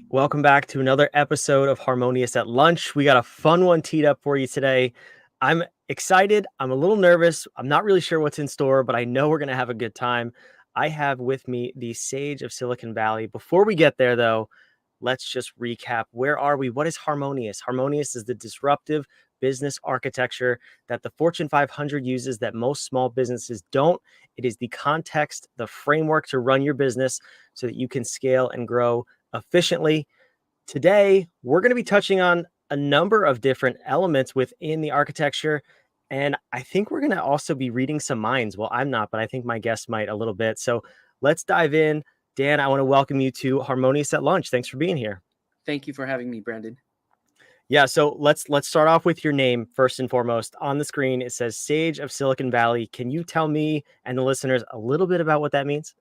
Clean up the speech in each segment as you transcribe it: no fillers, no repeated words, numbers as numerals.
Welcome back to another episode of Harmonious at Lunch. We got a fun one teed up for you today. I'm excited. I'm a little nervous. I'm not really sure what's in store, but I know we're going to have a good time. I have with me the sage of Silicon Valley. Before we get there, though, let's just recap. Where are we? What is Harmonious? Harmonious is the disruptive business architecture that the Fortune 500 uses that most small businesses don't. It is the context, the framework to run your business so that you can scale and grow efficiently. Today, we're going to be touching on a number of different elements within the architecture. And I think we're going to also be reading some minds. Well, I'm not, but I think my guests might a little bit. So let's dive in. Dan, I want to welcome you to Harmonious at Lunch. Thanks for being here. Thank you for having me, Brandon. Yeah, so let's start off with your name first and foremost. On the screen, it says Sage of Silicon Valley. Can you tell me and the listeners a little bit about what that means?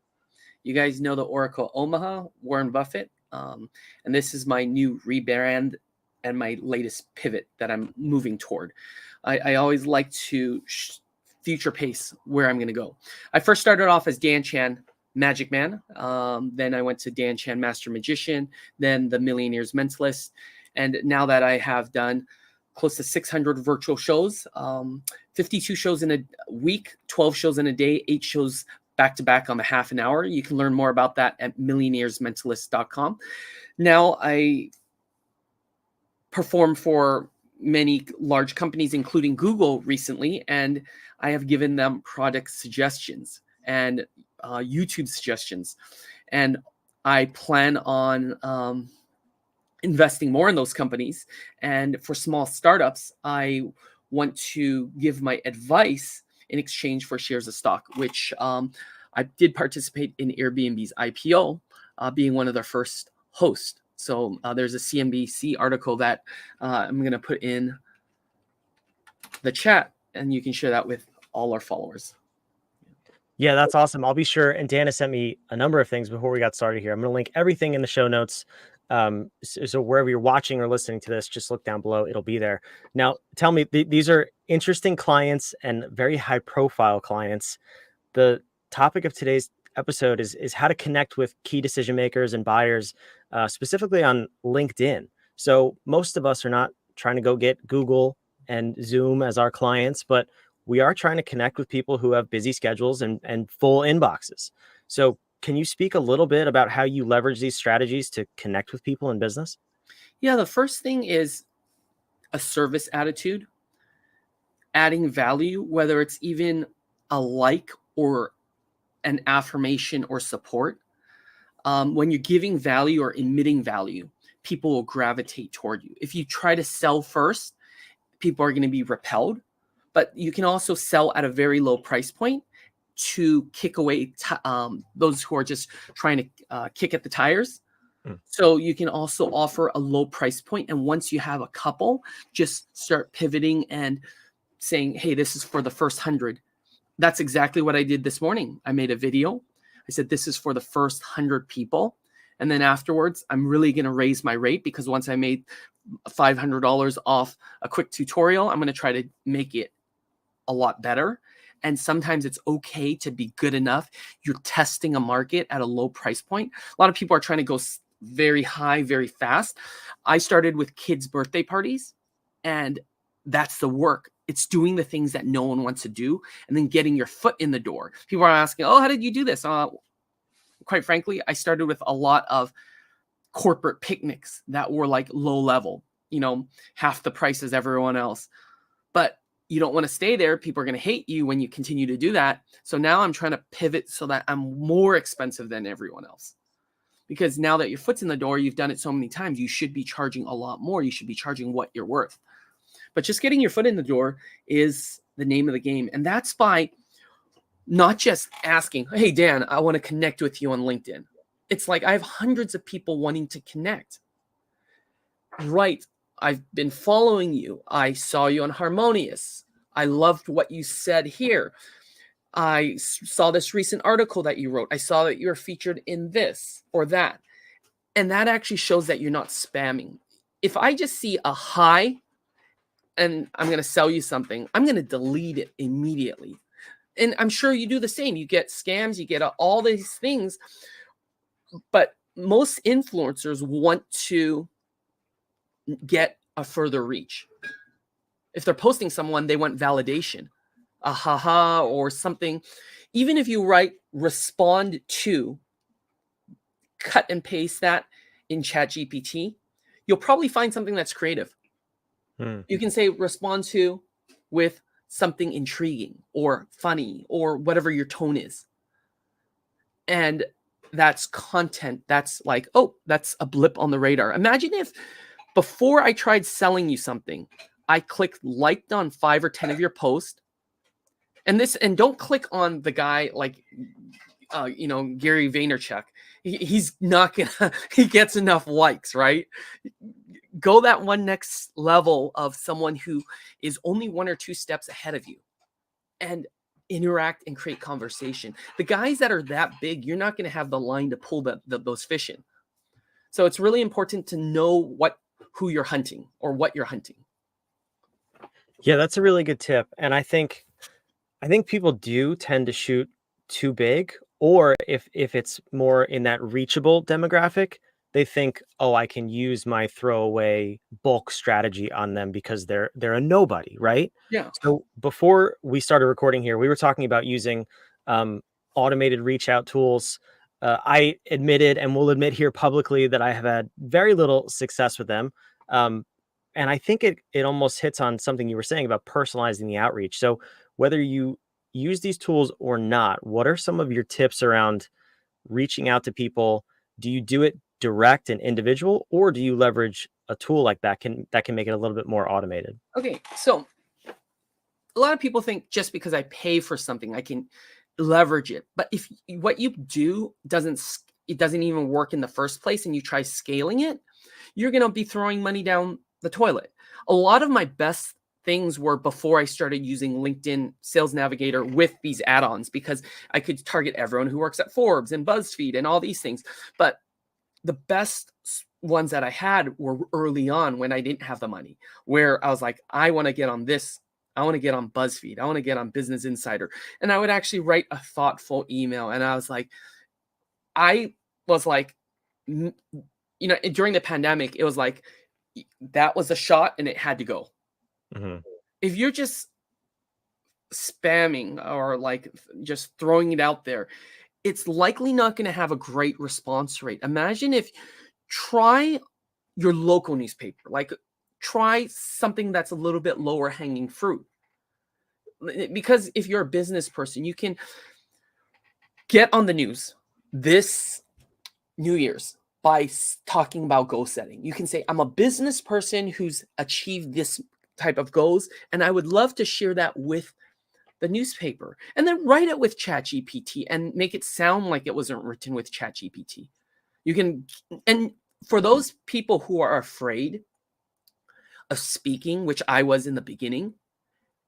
You guys know the Oracle Omaha, Warren Buffett, and this is my new rebrand and my latest pivot that I'm moving toward. I always like to future pace where I'm going to go. I first started off as Dan Chan, Magic Man. Then I went to Dan Chan, Master Magician, then the Millionaire's Mentalist. And now that I have done close to 600 virtual shows, 52 shows in a week, 12 shows in a day, 8 shows back to back on the half an hour. You can learn more about that at millionairesmentalist.com. Now I perform for many large companies, including Google recently, and I have given them product suggestions and YouTube suggestions. And I plan on investing more in those companies. And for small startups, I want to give my advice in exchange for shares of stock, which I did participate in Airbnb's IPO, being one of their first hosts. So there's a CNBC article that I'm going to put in the chat, and you can share that with all our followers. Yeah, that's awesome. I'll be sure. And Dana sent me a number of things before we got started here. I'm going to link everything in the show notes. So wherever you're watching or listening to this, just look down below. It'll be there. Now, tell me, these are interesting clients and very high profile clients. The topic of today's episode is how to connect with key decision makers and buyers, specifically on LinkedIn. So most of us are not trying to go get Google and Zoom as our clients, but we are trying to connect with people who have busy schedules and full inboxes. So can you speak a little bit about how you leverage these strategies to connect with people in business? Yeah, the first thing is a service attitude, adding value, whether it's even a like or an affirmation or support. When you're giving value or emitting value, people will gravitate toward you. If you try to sell first, people are going to be repelled. But you can also sell at a very low price point to kick away those who are just trying to kick at the tires. So you can also offer a low price point. And once you have a couple, just start pivoting and saying, hey, this is for the first 100. That's exactly what I did this morning. I made a video. I said, this is for the first 100 people. And then afterwards, I'm really going to raise my rate because once I made $500 off a quick tutorial, I'm going to try to make it a lot better. And sometimes it's okay to be good enough. You're testing a market at a low price point. A lot of people are trying to go very high, very fast. I started with kids' birthday parties, and that's the work. It's doing the things that no one wants to do and then getting your foot in the door. People are asking, oh, how did you do this? Quite frankly, I started with a lot of corporate picnics that were like low level, half the price as everyone else. But you don't want to stay there. People are going to hate you when you continue to do that. So now I'm trying to pivot so that I'm more expensive than everyone else. Because now that your foot's in the door, you've done it so many times, you should be charging a lot more. You should be charging what you're worth. But just getting your foot in the door is the name of the game. And that's by not just asking, hey, Dan, I want to connect with you on LinkedIn. It's like I have hundreds of people wanting to connect. Right. I've been following you. I saw you on Harmonious. I loved what you said here. I saw this recent article that you wrote. I saw that you're featured in this or that. And that actually shows that you're not spamming. If I just see a hi and I'm going to sell you something, I'm going to delete it immediately. And I'm sure you do the same. You get scams, you get all these things. But most influencers want to get a further reach. If they're posting someone, they want validation, a haha or something. Even if you write respond to, cut and paste that in ChatGPT, you'll probably find something that's creative. Hmm. You can say respond to with something intriguing or funny or whatever your tone is. And that's content that's like, oh, that's a blip on the radar. Imagine if before I tried selling you something, I clicked liked on 5 or 10 of your posts. And don't click on the guy like Gary Vaynerchuk. He's not gonna he gets enough likes, right? Go that one next level of someone who is only 1 or 2 steps ahead of you and interact and create conversation. The guys that are that big, you're not going to have the line to pull those fish in. So it's really important to know who you're hunting or what you're hunting. Yeah, that's a really good tip. And I think people do tend to shoot too big, or if it's more in that reachable demographic, they think, "Oh, I can use my throwaway bulk strategy on them because they're a nobody," right? Yeah. So before we started recording here, we were talking about using um, automated reach out tools. I admitted and will admit here publicly that I have had very little success with them. Um, and I think it almost hits on something you were saying about personalizing the outreach. So whether you use these tools or not, what are some of your tips around reaching out to people? Do you do it direct and individual, or do you leverage a tool like that can make it a little bit more automated? Okay. So a lot of people think just because I pay for something, I can leverage it. But if what you do it doesn't even work in the first place and you try scaling it, you're going to be throwing money down the toilet. A lot of my best things were before I started using LinkedIn Sales Navigator with these add-ons because I could target everyone who works at Forbes and BuzzFeed and all these things. But the best ones that I had were early on when I didn't have the money, where I was like, I want to get on this. I want to get on BuzzFeed. I want to get on Business Insider. And I would actually write a thoughtful email. And I was like, during the pandemic, it was like, that was a shot and it had to go. Mhm. If you're just spamming or like just throwing it out there, it's likely not going to have a great response rate. Imagine if try your local newspaper, like try something that's a little bit lower hanging fruit. Because if you're a business person, you can get on the news this New Year's by talking about goal setting. You can say, I'm a business person who's achieved this type of goals, and I would love to share that with the newspaper. And then write it with ChatGPT and make it sound like it wasn't written with ChatGPT. You can, and for those people who are afraid of speaking, which I was in the beginning,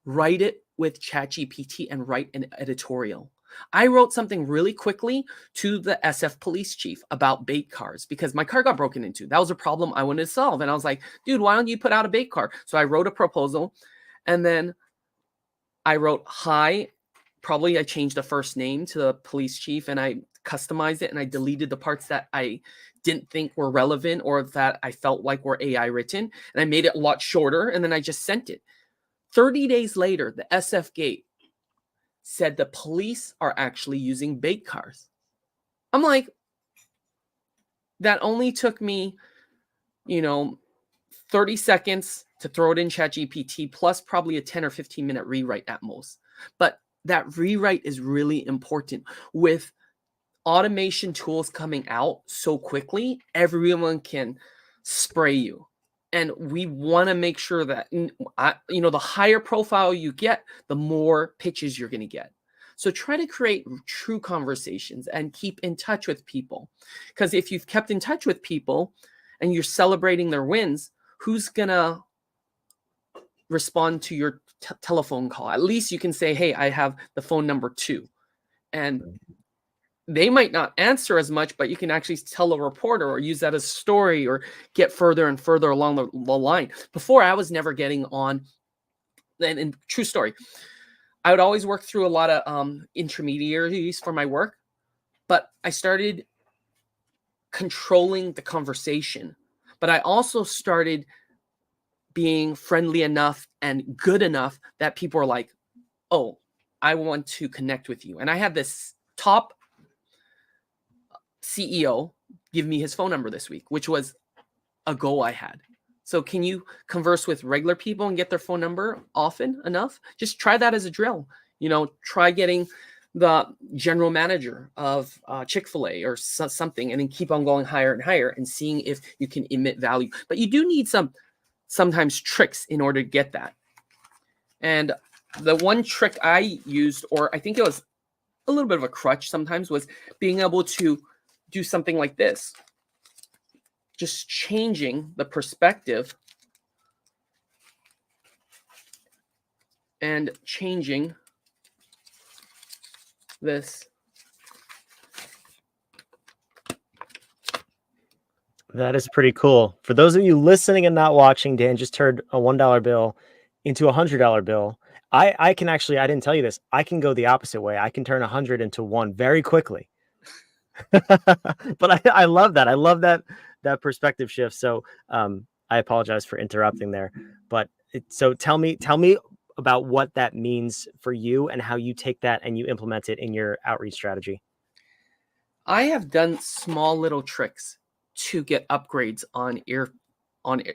write it with ChatGPT and write an editorial. I wrote something really quickly to the SF police chief about bait cars because my car got broken into. That was a problem I wanted to solve. And I was like, dude, why don't you put out a bait car? So I wrote a proposal and then I wrote, hi. Probably I changed the first name to the police chief and I customized it and I deleted the parts that I didn't think were relevant or that I felt like were AI written. And I made it a lot shorter and then I just sent it. 30 days later, the SF Gate said the police are actually using bait cars. I'm like, that only took me, 30 seconds to throw it in ChatGPT plus probably a 10 or 15 minute rewrite at most. But that rewrite is really important. With automation tools coming out so quickly, everyone can spray you. And we want to make sure that, the higher profile you get, the more pitches you're going to get. So try to create true conversations and keep in touch with people. Because if you've kept in touch with people and you're celebrating their wins, who's going to respond to your telephone call? At least you can say, hey, I have the phone number 2. And they might not answer as much, but you can actually tell a reporter or use that as a story or get further and further along the line. Before, I was never getting on. And true story, I would always work through a lot of intermediaries for my work, but I started controlling the conversation, but I also started being friendly enough and good enough that people are like, oh, I want to connect with you. And I had this top CEO give me his phone number this week, which was a goal I had. So can you converse with regular people and get their phone number often enough? Just try that as a drill. Try getting the general manager of Chick-fil-A or something, and then keep on going higher and higher and seeing if you can emit value. But you do need sometimes tricks in order to get that. And the one trick I used, or I think it was a little bit of a crutch sometimes, was being able to do something like this. Just changing the perspective and changing this. That is pretty cool. For those of you listening and not watching, Dan just turned a $1 bill into a $100 bill. I can actually, I didn't tell you this, I can go the opposite way. I can turn 100 into one very quickly. But I love that. I love that perspective shift. So I apologize for interrupting there. But so tell me about what that means for you and how you take that and you implement it in your outreach strategy. I have done small little tricks to get upgrades on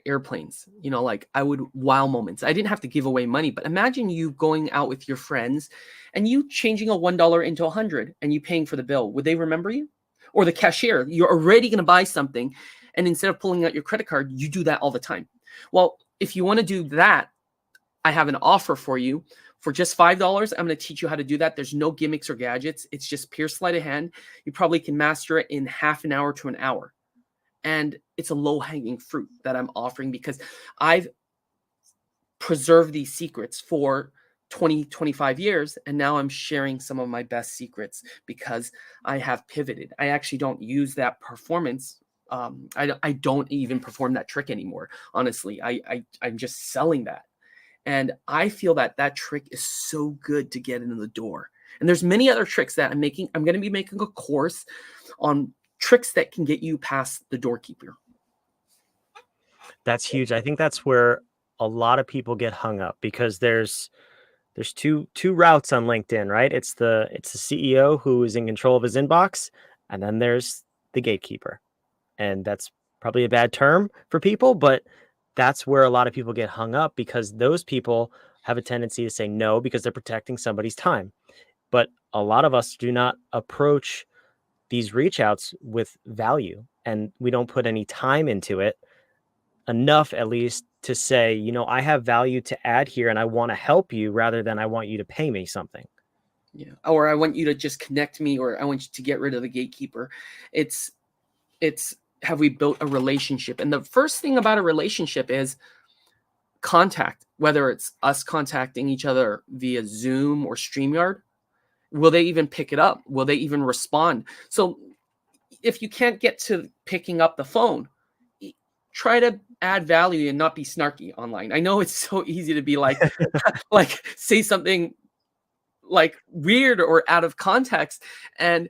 airplanes. Like I would wow moments. I didn't have to give away money, but imagine you going out with your friends and you changing a $1 into 100 and you paying for the bill. Would they remember you? Or the cashier, you're already going to buy something, and instead of pulling out your credit card, you do that all the time. Well, if you want to do that, I have an offer for you. For just $5, I'm going to teach you how to do that. There's no gimmicks or gadgets. It's just pure sleight of hand. You probably can master it in half an hour to an hour. And it's a low-hanging fruit that I'm offering because I've preserved these secrets for 20, 25 years. And now I'm sharing some of my best secrets because I have pivoted. I actually don't use that performance. I don't even perform that trick anymore. Honestly, I'm just selling that. And I feel that trick is so good to get into the door. And there's many other tricks that I'm going to be making a course on tricks that can get you past the doorkeeper. That's huge. I think that's where a lot of people get hung up because there's two routes on LinkedIn, right? It's the CEO who is in control of his inbox, and then there's the gatekeeper. And that's probably a bad term for people, but that's where a lot of people get hung up because those people have a tendency to say no because they're protecting somebody's time. But a lot of us do not approach these reach outs with value, and we don't put any time into it enough, at least, to say, I have value to add here and I want to help you rather than I want you to pay me something. Yeah. Or I want you to just connect me, or I want you to get rid of the gatekeeper. It's have we built a relationship? And the first thing about a relationship is contact, whether it's us contacting each other via Zoom or StreamYard. Will they even pick it up? Will they even respond? So if you can't get to picking up the phone, try to add value and not be snarky online. I know it's so easy to be like, say something like weird or out of context. And,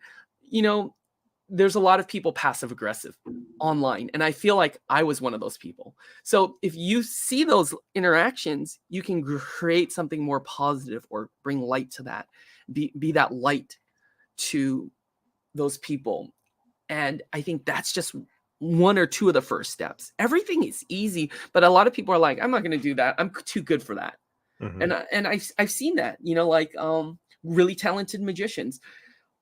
there's a lot of people passive aggressive online. And I feel like I was one of those people. So if you see those interactions, you can create something more positive or bring light to that, be that light to those people. And I think that's just one or two of the first steps. Everything is easy, but a lot of people are like, I'm not going to do that. I'm too good for that. Mm-hmm. And I've seen that, like really talented magicians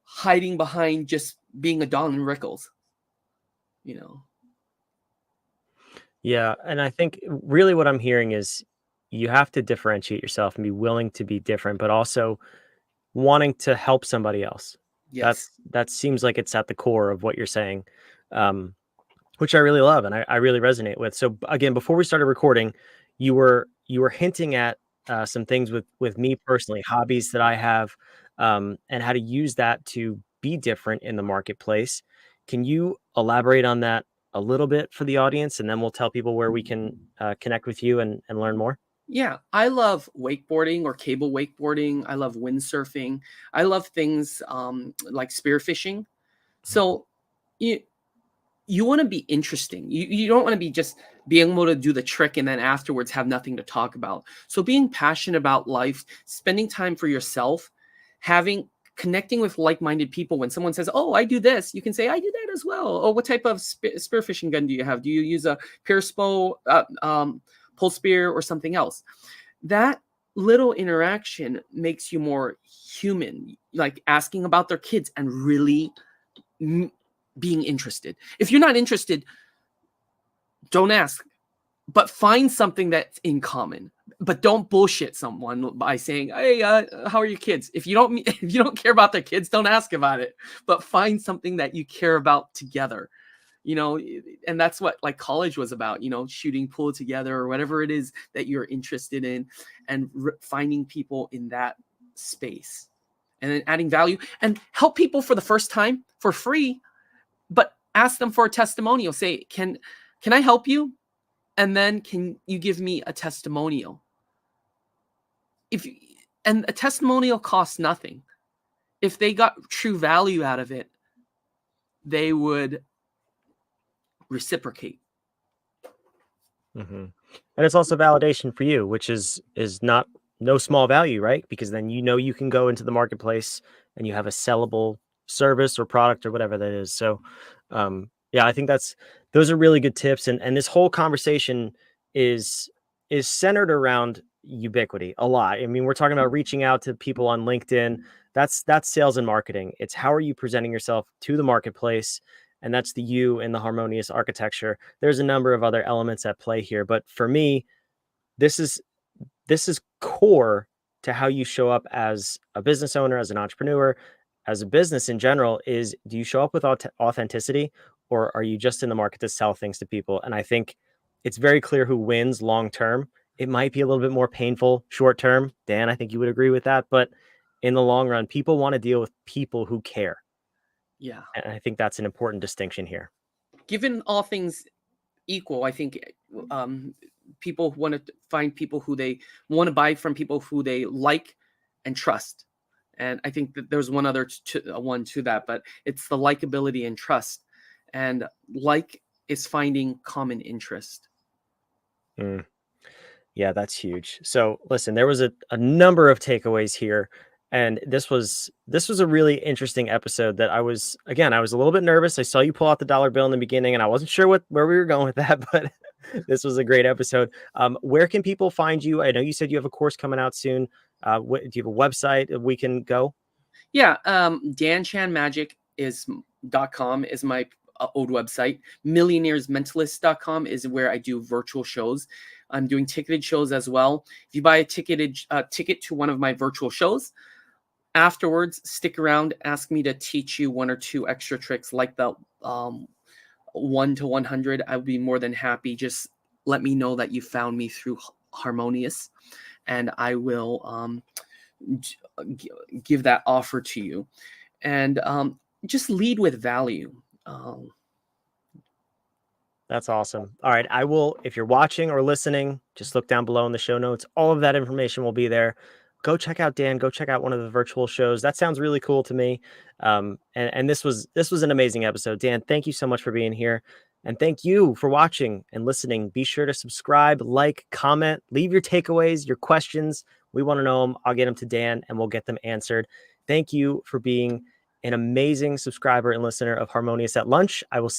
hiding behind just being a Don Rickles, Yeah. And I think really what I'm hearing is you have to differentiate yourself and be willing to be different, but also wanting to help somebody else. Yes. That seems like it's at the core of what you're saying, which I really love and I really resonate with. So again, before we started recording, you were hinting at some things with me personally, hobbies that I have, and how to use that to be different in the marketplace. Can you elaborate on that a little bit for the audience, and then we'll tell people where we can connect with you and learn more? Yeah, I love wakeboarding or cable wakeboarding. I love windsurfing. I love things like spearfishing. So you want to be interesting. You don't want to be just being able to do the trick and then afterwards have nothing to talk about. So being passionate about life, spending time for yourself, having connecting with like-minded people. When someone says, "Oh, I do this," you can say, "I do that as well." Oh, what type of spearfishing gun do you have? Do you use a Pierce-bow, pull spear, or something else? That little interaction makes you more human, like asking about their kids and really being interested. If you're not interested, don't ask, but find something that's in common. But don't bullshit someone by saying, "Hey, how are your kids?" If you don't if you don't care about their kids, don't ask about it. But find something that you care about together. You know, and that's what like college was about. You know, shooting pool together or whatever it is that you're interested in, and finding people in that space, and then adding value and help people for the first time for free, but ask them for a testimonial. Say, can I help you? And then can you give me a testimonial? If and a testimonial costs nothing. If they got true value out of it, they would reciprocate. Mm-hmm. And it's also validation for you, which is not no small value, right? Because then you know you can go into the marketplace and you have a sellable service or product or whatever that is. So, yeah, I think those are really good tips. And this whole conversation is centered around ubiquity a lot. I mean, we're talking about reaching out to people on LinkedIn. That's sales and marketing. It's how are you presenting yourself to the marketplace, and that's the U in the harmonious architecture. There's a number of other elements at play here, but for me, this is core to how you show up as a business owner, as an entrepreneur, as a business in general. Is do you show up with authenticity, or are you just in the market to sell things to people? And I think it's very clear who wins long term. It might be a little bit more painful short term. Dan, I think you would agree with that, but in the long run, people want to deal with people who care. Yeah. And I think that's an important distinction here. Given all things equal, I think people want to find people who they want to buy from, people who they like and trust. And I think that there's one other one to that, but it's the likability and trust. And like is finding common interest. Mm. Yeah, that's huge. So listen, there was a number of takeaways here. And this was a really interesting episode that I was a little bit nervous. I saw you pull out the dollar bill in the beginning and I wasn't sure where we were going with that, but this was a great episode. Where can people find you? I know you said you have a course coming out soon. Do you have a website that we can go? Yeah, danchanmagic.com is my old website. Millionairesmentalist.com is where I do virtual shows. I'm doing ticketed shows as well. If you buy a ticket to one of my virtual shows, afterwards, stick around, ask me to teach you one or two extra tricks like the 1 to 100. I would be more than happy. Just let me know that you found me through Harmonious, and I will give that offer to you. And just lead with value. That's awesome. All right. I will, if you're watching or listening, just look down below in the show notes. All of that information will be there. Go check out Dan. Go check out one of the virtual shows. That sounds really cool to me. And this was an amazing episode. Dan, thank you so much for being here. And thank you for watching and listening. Be sure to subscribe, like, comment, leave your takeaways, your questions. We want to know them. I'll get them to Dan and we'll get them answered. Thank you for being an amazing subscriber and listener of Harmonious at Lunch. I will